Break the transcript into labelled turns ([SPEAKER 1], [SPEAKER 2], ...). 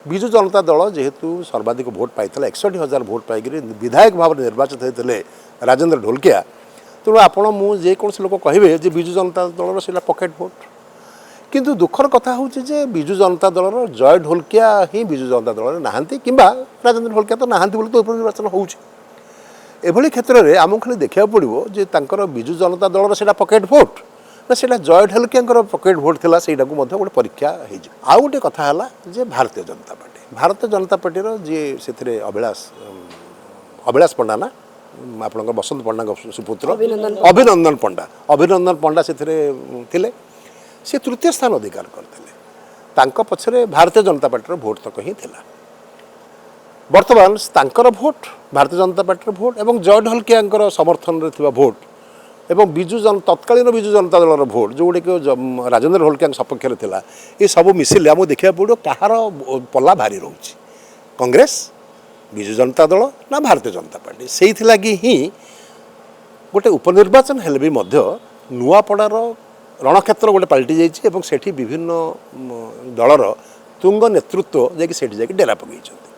[SPEAKER 1] विजु जनता दल जेहेतु सर्वाधिक भोट पाई 61,000 भोट पाई विधायक भाव में निर्वाचित होते राजेन्द्र ढोलकिया तेणु आपण मुझे लोक कहे विजु जनता दल से पकेट भोट किंतु दुखर कथा हूँ जे विजु जनता दल जय ढोलकिया ही विजु जनता दल नहांती किंबा राजेन्द्र ढोलकिया तो नहांती बोली तो उपनिर्वाचन होभली क्षेत्र में आमको खाली देखा पड़ो जे विजु जनता दल से पकेट भोट ना से जय ढोलकिया पकेट भोट था से गोटे परीक्षा आउ गोटे कथा है भारतीय जनता पार्टी जी से अभिलाष पंडा ना आपण बसंत पंडा सुपुत्र अभिनंदन पंडा से सी तृतीय स्थान अधिकार करते पछरे भारतीय जनता पार्टी भोट तक ही थिला बर्तमान तांकर vote Bharatiya Janata party vote एवं जय ढोलकिया समर्थन रे भोट एवं तत्कालीन विजु जनता दल भोट जो गुड़िक राजेन्द्र ढोलकिया सपक्ष में ये सब मिसिले आमको देखा पड़ो कहार पल्ला भारी रोचे कांग्रेस विजु जनता दल ना भारतीय जनता पार्टी से लगी ही गोटे उपनिर्वाचन हेले भी नुआपड़ार रणक्षेत्र गोटे पलटि जाइए विभिन्न दलर तुंग नेतृत्व जाकि डेरा पकड़।